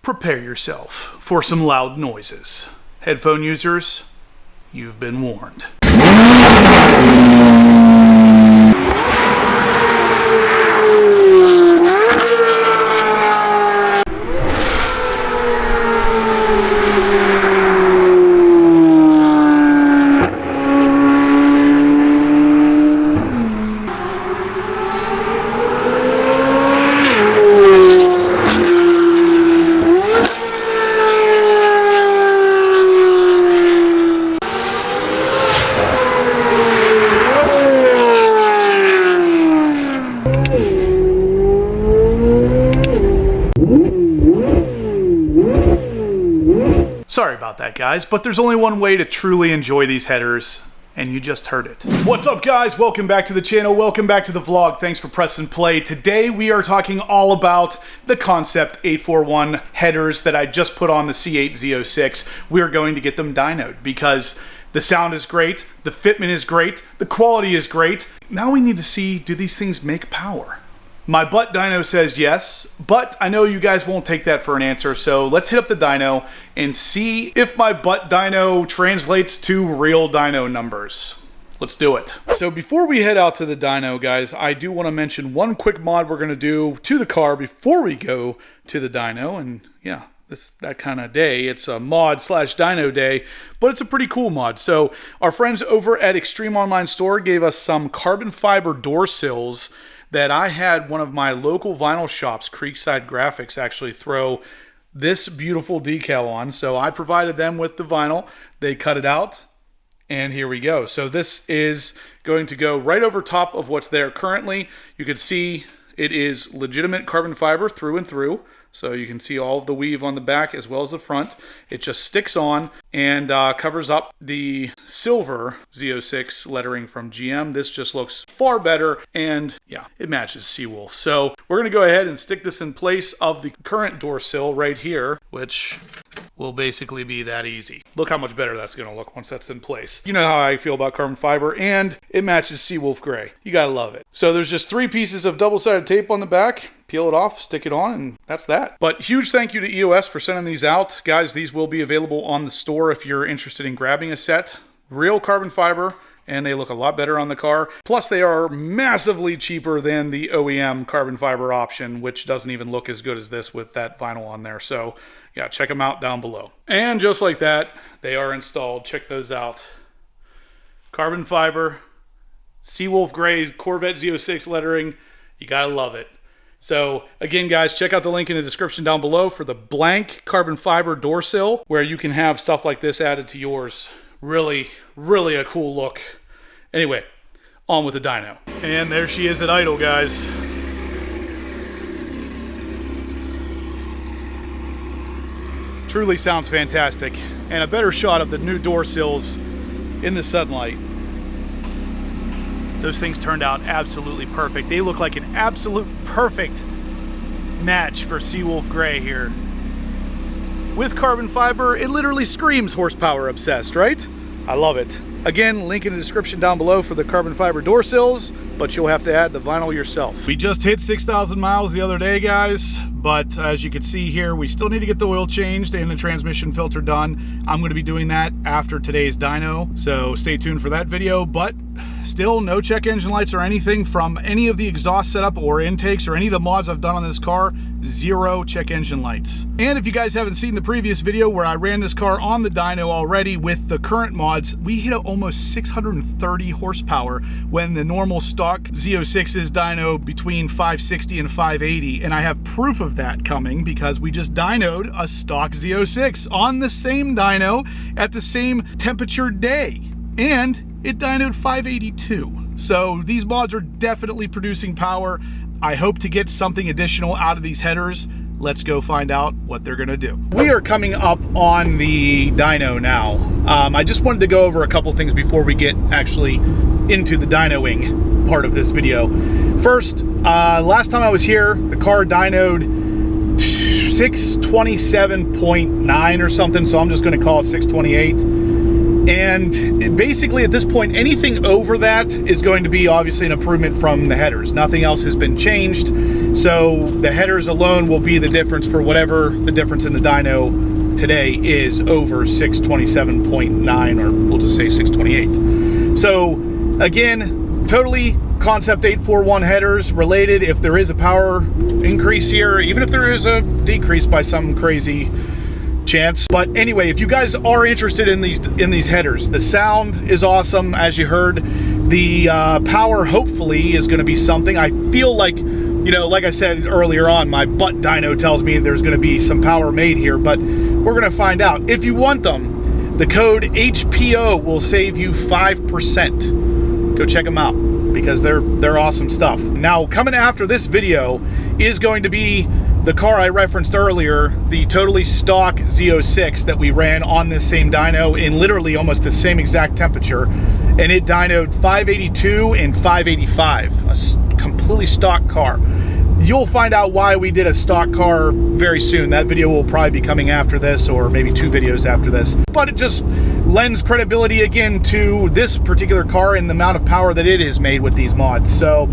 prepare yourself for some loud noises. Headphone users, you've been warned. Sorry about that, guys, but there's only one way to truly enjoy these headers, and you just heard it. What's up, guys? Welcome back to the channel. Welcome back to the vlog. Thanks for pressing play. Today, we are talking all about the Concept 841 headers that I just put on the C8 Z06. We're going to get them dynoed because the sound is great, the fitment is great, the quality is great. Now we need to see, do these things make power? My butt dyno says yes, but I know you guys won't take that for an answer, so let's hit up the dyno and see if my butt dyno translates to real dyno numbers. Let's do it. So before we head out to the dyno, guys, I do want to mention one quick mod we're going to do to the car before we go to the dyno, and yeah, that kind of day. It's a mod slash dyno day, but it's a pretty cool mod. So our friends over at Extreme Online Store gave us some carbon fiber door sills that I had one of my local vinyl shops, Creekside Graphics, actually throw this beautiful decal on. So I provided them with the vinyl. They cut it out, and here we go. So this is going to go right over top of what's there currently. You can see it is legitimate carbon fiber through and through. So you can see all of the weave on the back as well as the front. It just sticks on and covers up the silver Z06 lettering from GM. This just looks far better, and yeah, it matches Seawolf. So we're gonna go ahead and stick this in place of the current door sill right here, which will basically be that easy. Look how much better that's gonna look once that's in place. You know how I feel about carbon fiber, and it matches Seawolf gray. You gotta love it. So there's just 3 pieces of double-sided tape on the back. Peel it off, stick it on, and that's that. But huge thank you to EOS for sending these out. Guys, these will be available on the store if you're interested in grabbing a set. Real carbon fiber, and they look a lot better on the car. Plus, they are massively cheaper than the OEM carbon fiber option, which doesn't even look as good as this with that vinyl on there. So yeah, check them out down below. And just like that, they are installed. Check those out. Carbon fiber, Seawolf gray, Corvette Z06 lettering. You gotta love it. So again, guys, check out the link in the description down below for the blank carbon fiber door sill, where you can have stuff like this added to yours. Really, really a cool look. Anyway, on with the dyno. And there she is at idle, guys. Truly sounds fantastic. And a better shot of the new door sills in the sunlight. Those things turned out absolutely perfect. They look like an absolute perfect match for Seawolf gray here. With carbon fiber, it literally screams horsepower obsessed, right? I love it. Again, link in the description down below for the carbon fiber door sills, but you'll have to add the vinyl yourself. We just hit 6,000 miles the other day, guys, but as you can see here, we still need to get the oil changed and the transmission filter done. I'm going to be doing that after today's dyno, so stay tuned for that video, but still no check engine lights or anything from any of the exhaust setup or intakes or any of the mods I've done on this car. 0 check engine lights. And if you guys haven't seen the previous video where I ran this car on the dyno already with the current mods, we hit almost 630 horsepower when the normal stock Z06 is dyno between 560 and 580. And I have proof of that coming because we just dynoed a stock Z06 on the same dyno at the same temperature day. And it dynoed 582. So these mods are definitely producing power. I hope to get something additional out of these headers. Let's go find out what they're gonna do. We are coming up on the dyno now. I just wanted to go over a couple things before we get actually into the dynoing part of this video. First, last time I was here, the car dynoed 627.9 or something, so I'm just gonna call it 628. And basically at this point, anything over that is going to be obviously an improvement from the headers. Nothing else has been changed. So the headers alone will be the difference for whatever the difference in the dyno today is over 627.9, or we'll just say 628. So again, totally Concept 841 headers related. If there is a power increase here, even if there is a decrease by some crazy chance. But anyway, if you guys are interested in these headers, the sound is awesome, as you heard. The power hopefully is going to be something. I feel like, you know, like I said earlier on, my butt dyno tells me there's going to be some power made here, but we're going to find out. If you want them, the code HPO will save you 5%. Go check them out, because they're awesome stuff. Now, coming after this video is going to be the car I referenced earlier, the totally stock Z06 that we ran on this same dyno in literally almost the same exact temperature, and it dynoed 582 and 585, a completely stock car. You'll find out why we did a stock car very soon. That video will probably be coming after this, or maybe 2 videos after this. But it just lends credibility again to this particular car and the amount of power that it is made with these mods. So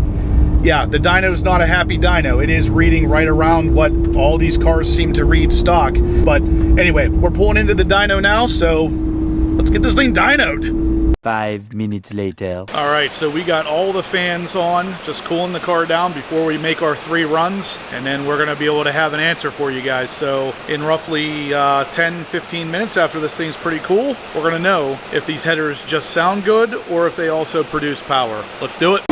yeah, the dyno's not a happy dyno. It is reading right around what all these cars seem to read stock. But anyway, we're pulling into the dyno now, so let's get this thing dynoed. 5 minutes later. All right, so we got all the fans on, just cooling the car down before we make our 3 runs, and then we're gonna be able to have an answer for you guys. So in roughly 10-15 minutes after this thing's pretty cool, we're gonna know if these headers just sound good or if they also produce power. Let's do it.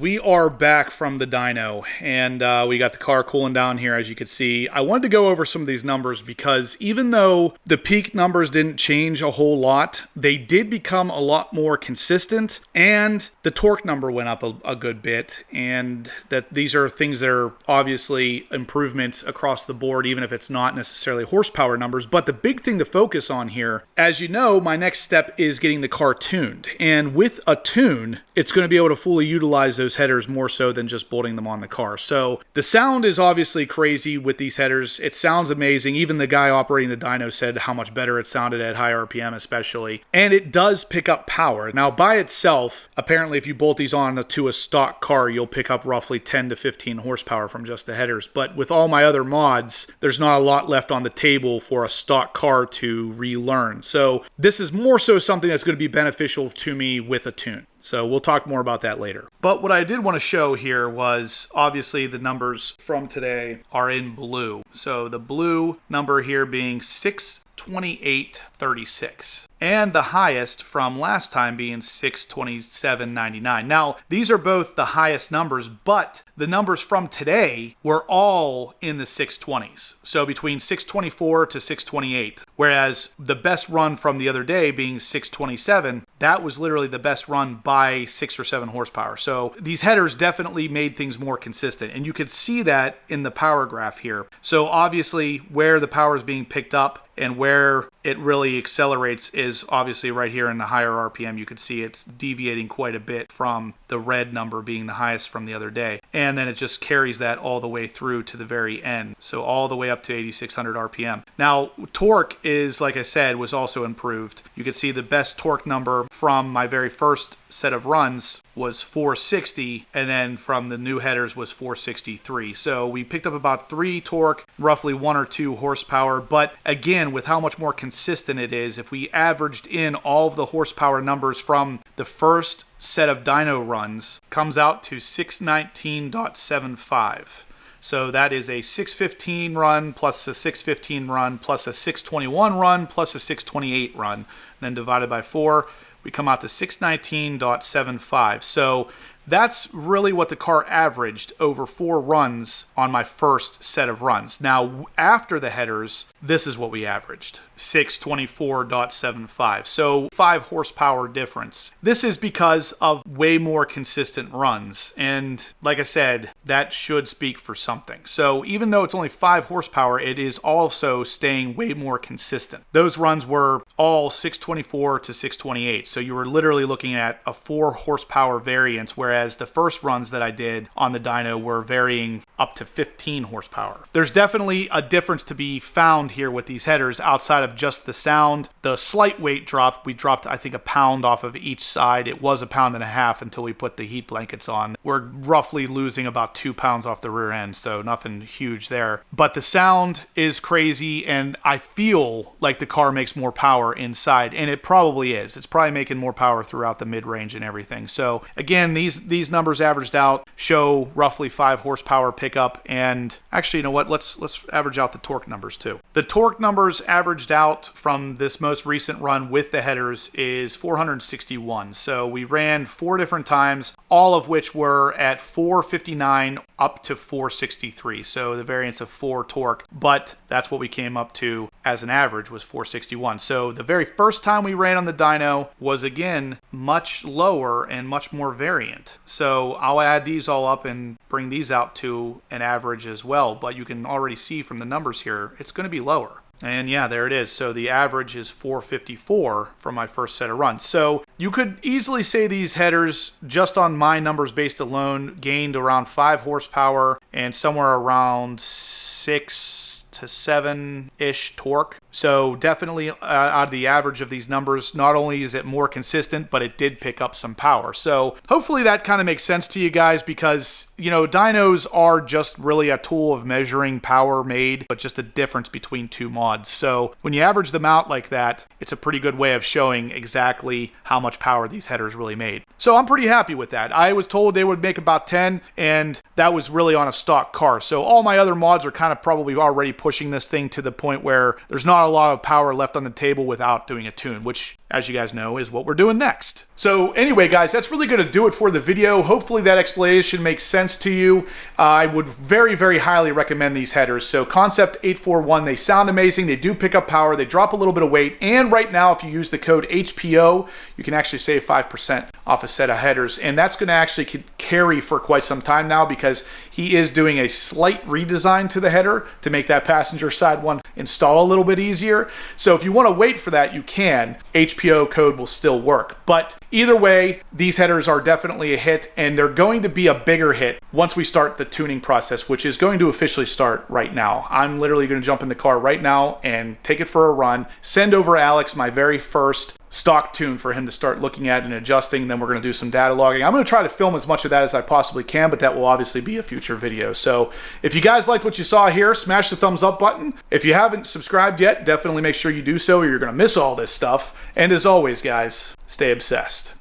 We are back from the dyno, and we got the car cooling down here, as you can see. I wanted to go over some of these numbers because even though the peak numbers didn't change a whole lot, they did become a lot more consistent, and the torque number went up a good bit, and that these are things that are obviously improvements across the board, even if it's not necessarily horsepower numbers. But the big thing to focus on here, as you know, my next step is getting the car tuned, and with a tune, it's going to be able to fully utilize those headers more so than just bolting them on the car. So the sound is obviously crazy with these headers. It sounds amazing. Even the guy operating the dyno said how much better it sounded at high RPM especially. And it does pick up power. Now by itself, apparently if you bolt these on to a stock car, you'll pick up roughly 10 to 15 horsepower from just the headers. But with all my other mods, there's not a lot left on the table for a stock car to relearn. So this is more so something that's going to be beneficial to me with a tune. So we'll talk more about that later. But what I did want to show here was obviously the numbers from today are in blue. So the blue number here being 6 628.36. And the highest from last time being 627.99. Now, these are both the highest numbers, but the numbers from today were all in the 620s. So between 624 to 628. Whereas the best run from the other day being 627, that was literally the best run by 6 or 7 horsepower. So these headers definitely made things more consistent. And you could see that in the power graph here. So obviously where the power is being picked up and where it really accelerates is obviously right here in the higher RPM. You could see it's deviating quite a bit from the red number being the highest from the other day. And then it just carries that all the way through to the very end. So all the way up to 8,600 RPM. Now, torque is, like I said, was also improved. You could see the best torque number from my very first set of runs was 460, and then from the new headers was 463. So we picked up about 3 torque, roughly 1 or 2 horsepower. But again, with how much more consistent it is, if we averaged in all of the horsepower numbers from the first set of dyno runs, comes out to 619.75. So that is a 615 run plus a 615 run plus a 621 run plus a 628 run. And then divided by 4, we come out to 619.75. So that's really what the car averaged over 4 runs on my first set of runs. Now, after the headers, this is what we averaged, 624.75. So 5 horsepower difference. This is because of way more consistent runs. And like I said, that should speak for something. So even though it's only 5 horsepower, it is also staying way more consistent. Those runs were all 624 to 628. So you were literally looking at a 4 horsepower variance, whereas the first runs that I did on the dyno were varying up to 15 horsepower. There's definitely a difference to be found here with these headers outside of just the sound. The slight weight drop, we dropped I think a pound off of each side. It was 1.5 pounds until we put the heat blankets on. We're roughly losing about 2 pounds off the rear end, so nothing huge there. But the sound is crazy, and I feel like the car makes more power inside, and it probably is. It's probably making more power throughout the mid-range and everything. So again, these numbers averaged out show roughly 5 horsepower pickup. And actually, you know what? Let's average out the torque numbers too. The torque numbers averaged out from this most recent run with the headers is 461. So we ran 4 different times, all of which were at 459 up to 463. So the variance of 4 torque, but that's what we came up to as an average was 461. So the very first time we ran on the dyno was again much lower and much more variant. So I'll add these all up and bring these out to an average as well, but you can already see from the numbers here, it's going to be lower. And yeah, there it is. So the average is 454 from my first set of runs. So you could easily say these headers, just on my numbers based alone, gained around 5 horsepower and somewhere around 6 to 7-ish torque. So definitely out of the average of these numbers, not only is it more consistent, but it did pick up some power. So hopefully that kind of makes sense to you guys, because, you know, dynos are just really a tool of measuring power made, but just the difference between 2 mods. So when you average them out like that, it's a pretty good way of showing exactly how much power these headers really made. So I'm pretty happy with that. I was told they would make about 10, and that was really on a stock car. So all my other mods are kind of probably already pushing this thing to the point where there's not a lot of power left on the table without doing a tune, which, as you guys know, is what we're doing next. So anyway, guys, that's really going to do it for the video. Hopefully that explanation makes sense to you. I would very, very highly recommend these headers. So Concept 841, they sound amazing. They do pick up power. They drop a little bit of weight. And right now, if you use the code HPO, you can actually save 5% off a set of headers. And that's going to actually carry for quite some time now, because he is doing a slight redesign to the header to make that passenger side one install a little bit easier. So if you want to wait for that, you can. HPO code will still work. But either way, these headers are definitely a hit, and they're going to be a bigger hit once we start the tuning process, which is going to officially start right now. I'm literally going to jump in the car right now and take it for a run, send over Alex my very first stock tune for him to start looking at and adjusting. And then we're going to do some data logging. I'm going to try to film as much of that as I possibly can, but that will obviously be a future video. So if you guys liked what you saw here, smash the thumbs up button. If you haven't subscribed yet, definitely make sure you do so, or you're going to miss all this stuff. And as always, guys, stay obsessed.